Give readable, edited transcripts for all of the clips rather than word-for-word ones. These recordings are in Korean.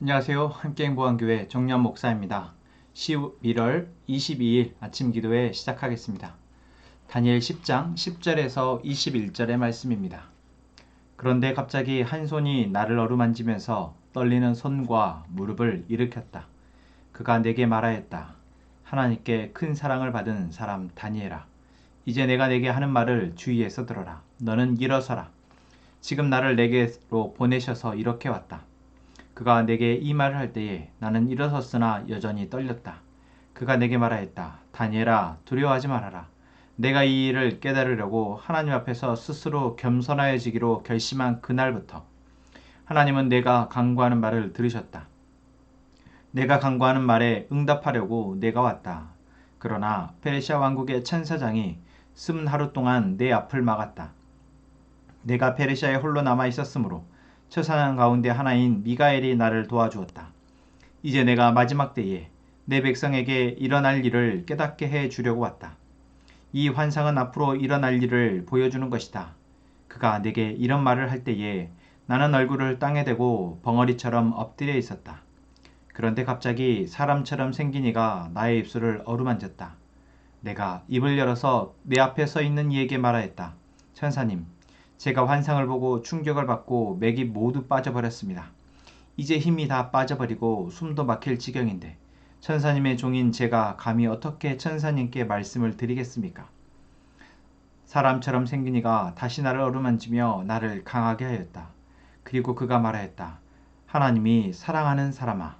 안녕하세요. 함께행보한교회 정년 목사입니다. 11월 22일 아침 기도회 시작하겠습니다. 다니엘 10장 10절에서 21절의 말씀입니다. 그런데 갑자기 한 손이 나를 어루만지면서 떨리는 손과 무릎을 일으켰다. 그가 내게 말하였다. 하나님께 큰 사랑을 받은 사람 다니엘아, 이제 내가 내게 하는 말을 주의해서 들어라. 너는 일어서라. 지금 나를 내게로 보내셔서 이렇게 왔다. 그가 내게 이 말을 할 때에 나는 일어섰으나 여전히 떨렸다. 그가 내게 말하였다. 다니엘아, 두려워하지 말아라. 내가 이 일을 깨달으려고 하나님 앞에서 스스로 겸손하여지기로 결심한 그날부터 하나님은 내가 간구하는 말을 들으셨다. 내가 간구하는 말에 응답하려고 내가 왔다. 그러나 페르시아 왕국의 천사장이 20하루 동안 내 앞을 막았다. 내가 페르시아에 홀로 남아 있었으므로 천사장 가운데 하나인 미가엘이 나를 도와주었다. 이제 내가 마지막 때에 내 백성에게 일어날 일을 깨닫게 해 주려고 왔다. 이 환상은 앞으로 일어날 일을 보여주는 것이다. 그가 내게 이런 말을 할 때에 나는 얼굴을 땅에 대고 벙어리처럼 엎드려 있었다. 그런데 갑자기 사람처럼 생긴 이가 나의 입술을 어루만졌다. 내가 입을 열어서 내 앞에 서 있는 이에게 말하였다. 천사님, 제가 환상을 보고 충격을 받고 맥이 모두 빠져버렸습니다. 이제 힘이 다 빠져버리고 숨도 막힐 지경인데 천사님의 종인 제가 감히 어떻게 천사님께 말씀을 드리겠습니까? 사람처럼 생긴 이가 다시 나를 어루만지며 나를 강하게 하였다. 그리고 그가 말하였다. 하나님이 사랑하는 사람아,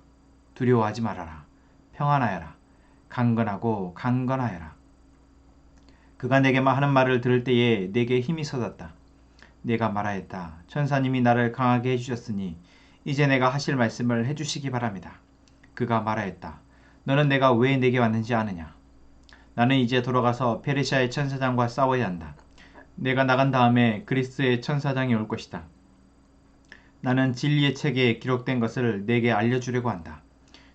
두려워하지 말아라. 평안하여라. 강건하고 강건하여라. 그가 내게만 하는 말을 들을 때에 내게 힘이 솟았다. 내가 말하였다. 천사님이 나를 강하게 해주셨으니 이제 내가 하실 말씀을 해주시기 바랍니다. 그가 말하였다. 너는 내가 왜 내게 왔는지 아느냐? 나는 이제 돌아가서 페르시아의 천사장과 싸워야 한다. 내가 나간 다음에 그리스의 천사장이 올 것이다. 나는 진리의 책에 기록된 것을 내게 알려주려고 한다.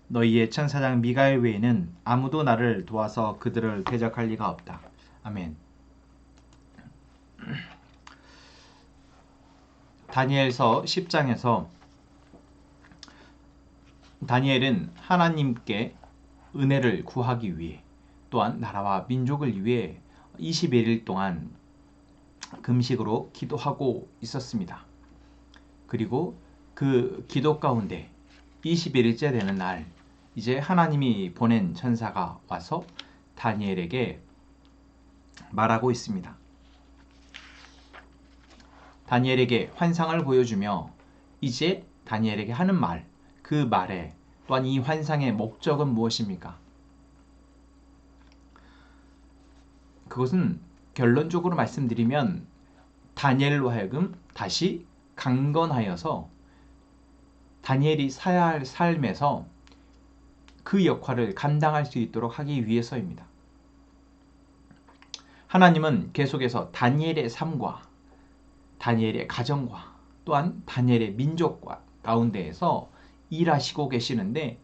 너희의 천사장 미가엘 외에는 아무도 나를 도와서 그들을 대적할 리가 없다. 아멘. 다니엘서 10장에서 다니엘은 하나님께 은혜를 구하기 위해 또한 나라와 민족을 위해 21일 동안 금식으로 기도하고 있었습니다. 그리고 그 기도 가운데 21일째 되는 날 이제 하나님이 보낸 천사가 와서 다니엘에게 말하고 있습니다. 다니엘에게 환상을 보여주며 이제 다니엘에게 하는 말, 그 말에 또한 이 환상의 목적은 무엇입니까? 그것은 결론적으로 말씀드리면 다니엘로 하여금 다시 강건하여서 다니엘이 살아야 할 삶에서 그 역할을 감당할 수 있도록 하기 위해서입니다. 하나님은 계속해서 다니엘의 삶과 다니엘의 가정과 또한 다니엘의 민족과 가운데에서 일하시고 계시는데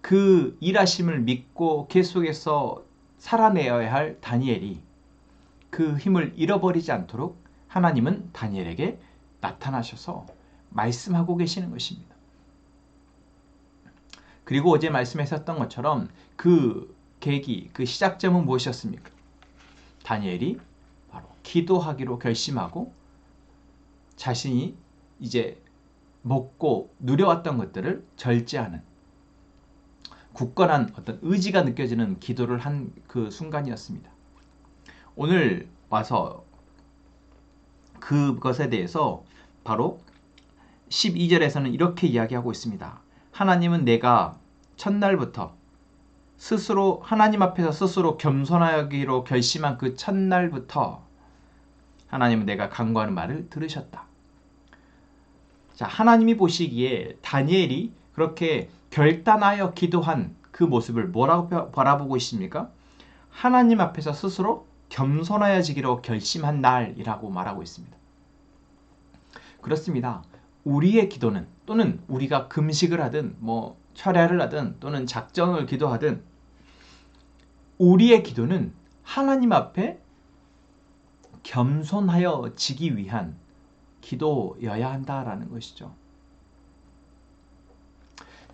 그 일하심을 믿고 계속해서 살아내어야 할 다니엘이 그 힘을 잃어버리지 않도록 하나님은 다니엘에게 나타나셔서 말씀하고 계시는 것입니다. 그리고 어제 말씀하셨던 것처럼 그 계기, 그 시작점은 무엇이었습니까? 다니엘이 바로 기도하기로 결심하고 자신이 이제 먹고 누려왔던 것들을 절제하는 굳건한 어떤 의지가 느껴지는 기도를 한 그 순간이었습니다. 오늘 와서 그것에 대해서 바로 12절에서는 이렇게 이야기하고 있습니다. 하나님은 내가 첫날부터 스스로 하나님 앞에서 스스로 겸손하기로 결심한 그 첫날부터 하나님은 내가 간구하는 말을 들으셨다. 자, 하나님이 보시기에 다니엘이 그렇게 결단하여 기도한 그 모습을 뭐라고 바라보고 있습니까? 하나님 앞에서 스스로 겸손하여지기로 결심한 날이라고 말하고 있습니다. 그렇습니다. 우리의 기도는 또는 우리가 금식을 하든 철야를 하든 또는 작정을 기도하든 우리의 기도는 하나님 앞에 겸손하여지기 위한 기도여야 한다라는 것이죠.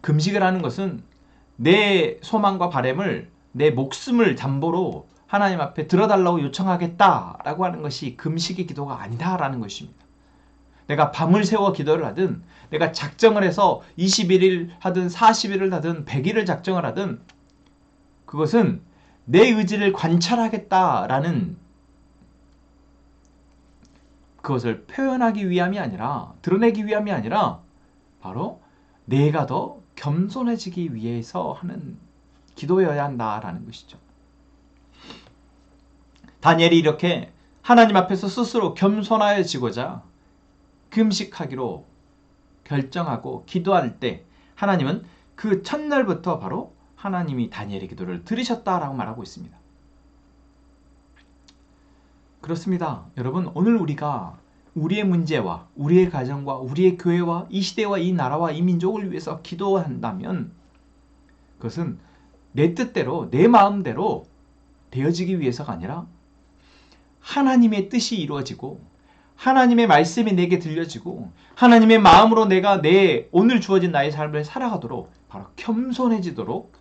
금식을 하는 것은 내 소망과 바램을 내 목숨을 담보로 하나님 앞에 들어달라고 요청하겠다라고 하는 것이 금식의 기도가 아니다라는 것입니다. 내가 밤을 새워 기도를 하든 내가 작정을 해서 21일 하든 40일을 하든 100일을 작정을 하든 그것은 내 의지를 관찰하겠다라는 그것을 표현하기 위함이 아니라 드러내기 위함이 아니라 바로 내가 더 겸손해지기 위해서 하는 기도여야 한다라는 것이죠. 다니엘이 이렇게 하나님 앞에서 스스로 겸손하여지고자 금식하기로 결정하고 기도할 때 하나님은 그 첫날부터 바로 하나님이 다니엘의 기도를 들으셨다라고 말하고 있습니다. 그렇습니다. 여러분, 오늘 우리가 우리의 문제와 우리의 가정과 우리의 교회와 이 시대와 이 나라와 이 민족을 위해서 기도한다면 그것은 내 뜻대로 내 마음대로 되어지기 위해서가 아니라 하나님의 뜻이 이루어지고 하나님의 말씀이 내게 들려지고 하나님의 마음으로 내가 내 오늘 주어진 나의 삶을 살아가도록 바로 겸손해지도록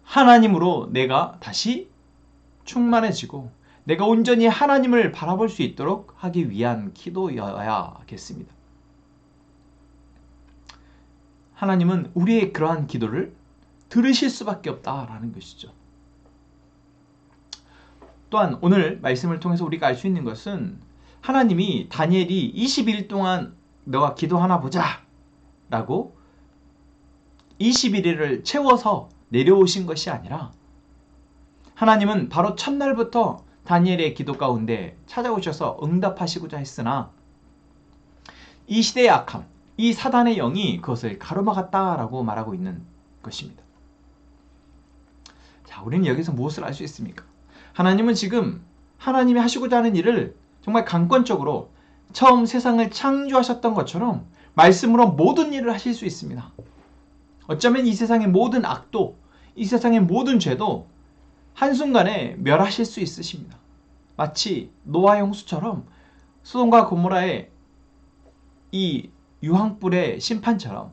하나님으로 내가 다시 충만해지고 내가 온전히 하나님을 바라볼 수 있도록 하기 위한 기도여야겠습니다. 하나님은 우리의 그러한 기도를 들으실 수밖에 없다라는 것이죠. 또한 오늘 말씀을 통해서 우리가 알 수 있는 것은 하나님이 다니엘이 20일 동안 너가 기도하나 보자 라고 21일을 채워서 내려오신 것이 아니라 하나님은 바로 첫날부터 다니엘의 기도 가운데 찾아오셔서 응답하시고자 했으나 이 시대의 악함, 이 사단의 영이 그것을 가로막았다라고 말하고 있는 것입니다. 자, 우리는 여기서 무엇을 알 수 있습니까? 하나님은 지금 하나님이 하시고자 하는 일을 정말 강권적으로 처음 세상을 창조하셨던 것처럼 말씀으로 모든 일을 하실 수 있습니다. 어쩌면 이 세상의 모든 악도, 이 세상의 모든 죄도 한순간에 멸하실 수 있으십니다. 마치 노아 홍수처럼 소돔과 고모라의 이 유황불의 심판처럼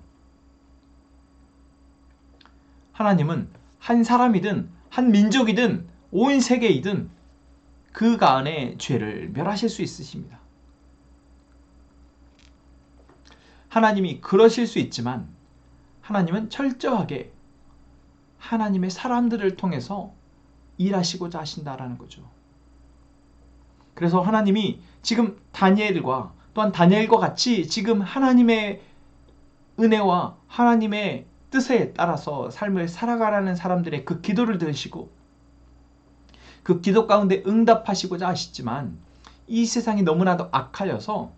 하나님은 한 사람이든 한 민족이든 온 세계이든 그 가운의 죄를 멸하실 수 있으십니다. 하나님이 그러실 수 있지만 하나님은 철저하게 하나님의 사람들을 통해서 일하시고자 하신다라는 거죠. 그래서 하나님이 지금 다니엘과 또한 다니엘과 같이 지금 하나님의 은혜와 하나님의 뜻에 따라서 삶을 살아가라는 사람들의 그 기도를 들으시고 그 기도 가운데 응답하시고자 하시지만 이 세상이 너무나도 악하여서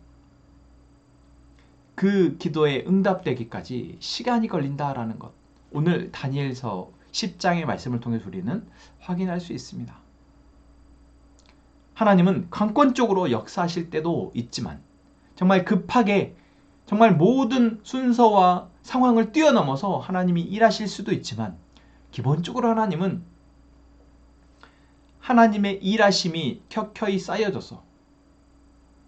그 기도에 응답되기까지 시간이 걸린다라는 것, 오늘 다니엘서 10장의 말씀을 통해서 우리는 확인할 수 있습니다. 하나님은 강권적으로 역사하실 때도 있지만 정말 급하게 정말 모든 순서와 상황을 뛰어넘어서 하나님이 일하실 수도 있지만 기본적으로 하나님은 하나님의 일하심이 켜켜이 쌓여져서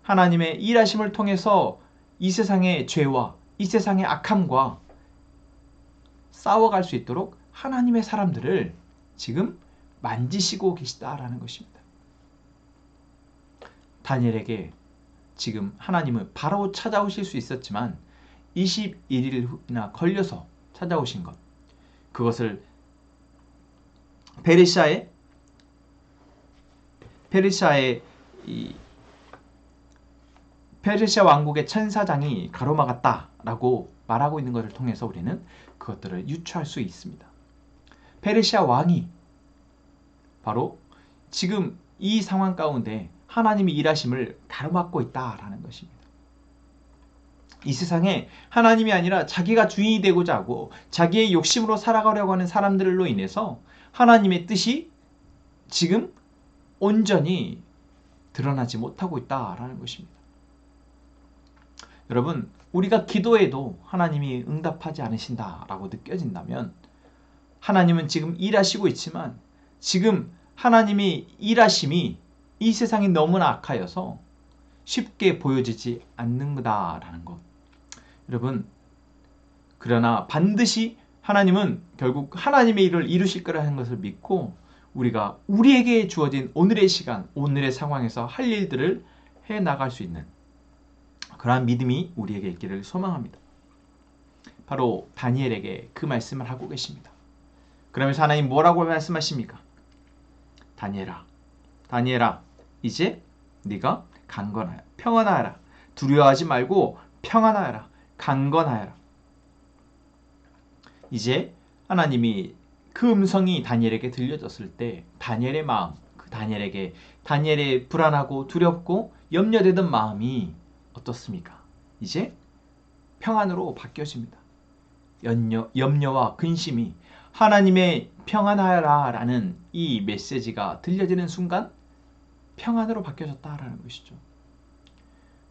하나님의 일하심을 통해서 이 세상의 죄와 이 세상의 악함과 싸워갈 수 있도록 하나님의 사람들을 지금 만지시고 계시다라는 것입니다. 다니엘에게 지금 하나님은 바로 찾아오실 수 있었지만 21일이나 걸려서 찾아오신 것, 그것을 페르시아의 페르시아 왕국의 천사장이 가로막았다라고 말하고 있는 것을 통해서 우리는 그것들을 유추할 수 있습니다. 페르시아 왕이 바로 지금 이 상황 가운데 하나님이 일하심을 가로막고 있다라는 것입니다. 이 세상에 하나님이 아니라 자기가 주인이 되고자 하고 자기의 욕심으로 살아가려고 하는 사람들로 인해서 하나님의 뜻이 지금 온전히 드러나지 못하고 있다라는 것입니다. 여러분, 우리가 기도해도 하나님이 응답하지 않으신다라고 느껴진다면 하나님은 지금 일하시고 있지만 지금 하나님이 일하심이 이 세상이 너무나 악하여서 쉽게 보여지지 않는 거다라는 것. 여러분, 그러나 반드시 하나님은 결국 하나님의 일을 이루실 거라는 것을 믿고 우리가 우리에게 주어진 오늘의 시간, 오늘의 상황에서 할 일들을 해 나갈 수 있는 그러한 믿음이 우리에게 있기를 소망합니다. 바로 다니엘에게 그 말씀을 하고 계십니다. 그러면서 하나님 뭐라고 말씀하십니까? 다니엘아, 다니엘아, 이제 네가 강건하여 평안하여라. 두려워하지 말고 평안하여라. 강건하여라. 이제 하나님이 그 음성이 다니엘에게 들려졌을 때 다니엘의 마음, 그 다니엘의 불안하고 두렵고 염려되던 마음이 어떻습니까? 이제 평안으로 바뀌어집니다. 염려와 근심이 하나님의 평안하여라 라는 이 메시지가 들려지는 순간 평안으로 바뀌어졌다라는 것이죠.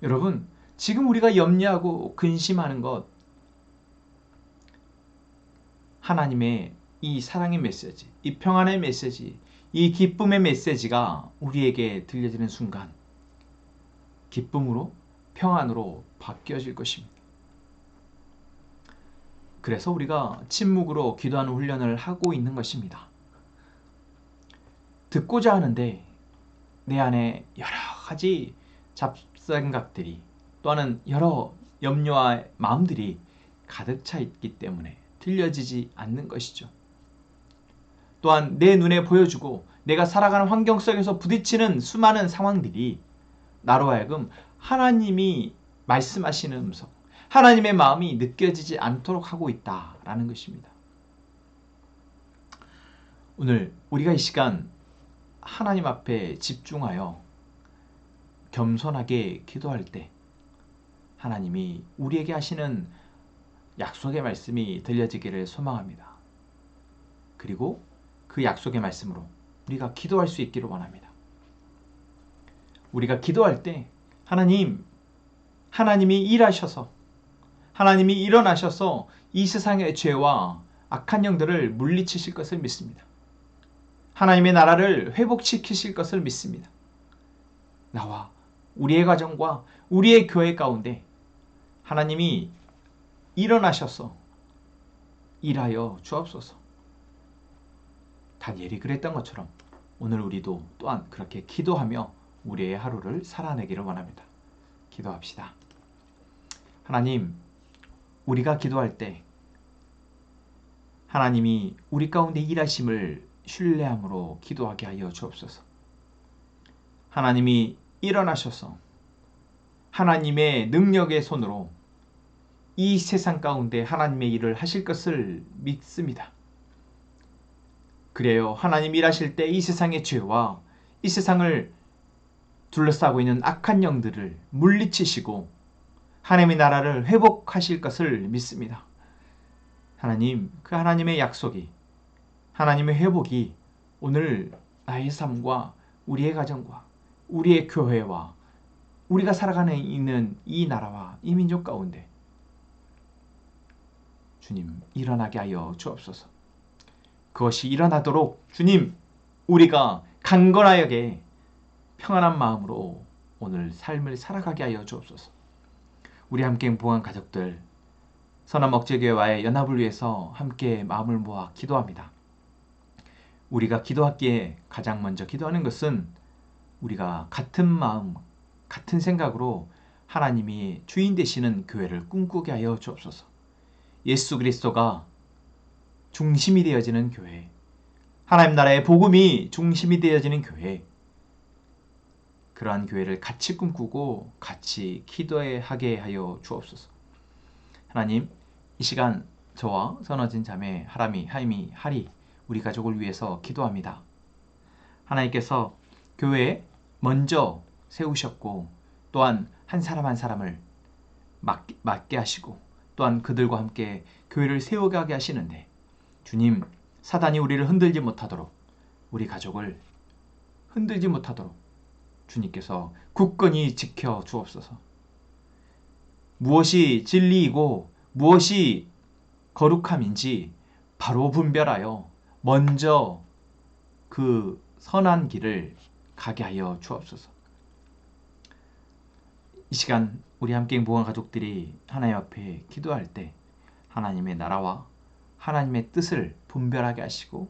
여러분, 지금 우리가 염려하고 근심하는 것, 하나님의 이 사랑의 메시지, 이 평안의 메시지, 이 기쁨의 메시지가 우리에게 들려지는 순간 기쁨으로, 평안으로 바뀌어질 것입니다. 그래서 우리가 침묵으로 기도하는 훈련을 하고 있는 것입니다. 듣고자 하는데 내 안에 여러 가지 잡생각들이 또는 여러 염려와 마음들이 가득 차 있기 때문에 들려지지 않는 것이죠. 또한 내 눈에 보여주고 내가 살아가는 환경 속에서 부딪히는 수많은 상황들이 나로 하여금 하나님이 말씀하시는 음성, 하나님의 마음이 느껴지지 않도록 하고 있다라는 것입니다. 오늘 우리가 이 시간 하나님 앞에 집중하여 겸손하게 기도할 때 하나님이 우리에게 하시는 약속의 말씀이 들려지기를 소망합니다. 그리고 그 약속의 말씀으로 우리가 기도할 수 있기를 원합니다. 우리가 기도할 때 하나님이 일하셔서 하나님이 일어나셔서 이 세상의 죄와 악한 영들을 물리치실 것을 믿습니다. 하나님의 나라를 회복시키실 것을 믿습니다. 나와 우리의 가정과 우리의 교회 가운데 하나님이 일어나셔서 일하여 주옵소서. 다니엘이 그랬던 것처럼 오늘 우리도 또한 그렇게 기도하며 우리의 하루를 살아내기를 원합니다. 기도합시다. 하나님, 우리가 기도할 때 하나님이 우리 가운데 일하심을 신뢰함으로 기도하게 하여 주옵소서. 하나님이 일어나셔서 하나님의 능력의 손으로 이 세상 가운데 하나님의 일을 하실 것을 믿습니다. 그래요. 하나님 일하실 때 이 세상의 죄와 이 세상을 둘러싸고 있는 악한 영들을 물리치시고 하나님의 나라를 회복하실 것을 믿습니다. 하나님, 그 하나님의 약속이, 하나님의 회복이 오늘 나의 삶과 우리의 가정과 우리의 교회와 우리가 살아가는 있는 이 나라와 이 민족 가운데 주님 일어나게 하여 주옵소서. 그것이 일어나도록 주님 우리가 강건하게 평안한 마음으로 오늘 삶을 살아가게 하여 주옵소서. 우리 함께 행복한 가족들 선한 목재교회와의 연합을 위해서 함께 마음을 모아 기도합니다. 우리가 기도하기에 가장 먼저 기도하는 것은 우리가 같은 마음, 같은 생각으로 하나님이 주인 되시는 교회를 꿈꾸게 하여 주옵소서. 예수 그리스도가 중심이 되어지는 교회, 하나님 나라의 복음이 중심이 되어지는 교회, 그러한 교회를 같이 꿈꾸고 같이 기도하게 하여 주옵소서. 하나님, 이 시간 저와 선어진 자매 하임이 하리 우리 가족을 위해서 기도합니다. 하나님께서 교회에 먼저 세우셨고 또한 한 사람 한 사람을 맡게 하시고 또한 그들과 함께 교회를 세워가게 하시는데 주님, 사단이 우리를 흔들지 못하도록 우리 가족을 흔들지 못하도록 주님께서 굳건히 지켜 주옵소서. 무엇이 진리이고 무엇이 거룩함인지 바로 분별하여 먼저 그 선한 길을 가게 하여 주옵소서. 이 시간 우리 함께 행복한 가족들이 하나님 앞에 기도할 때 하나님의 나라와 하나님의 뜻을 분별하게 하시고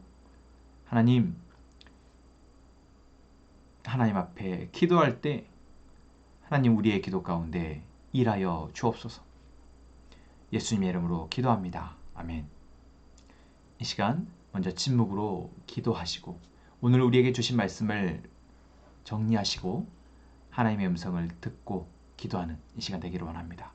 하나님 앞에 기도할 때 하나님 우리의 기도 가운데 일하여 주옵소서. 예수님의 이름으로 기도합니다. 아멘. 이 시간 먼저 침묵으로 기도하시고 오늘 우리에게 주신 말씀을 정리하시고 하나님의 음성을 듣고 기도하는 이 시간 되기를 원합니다.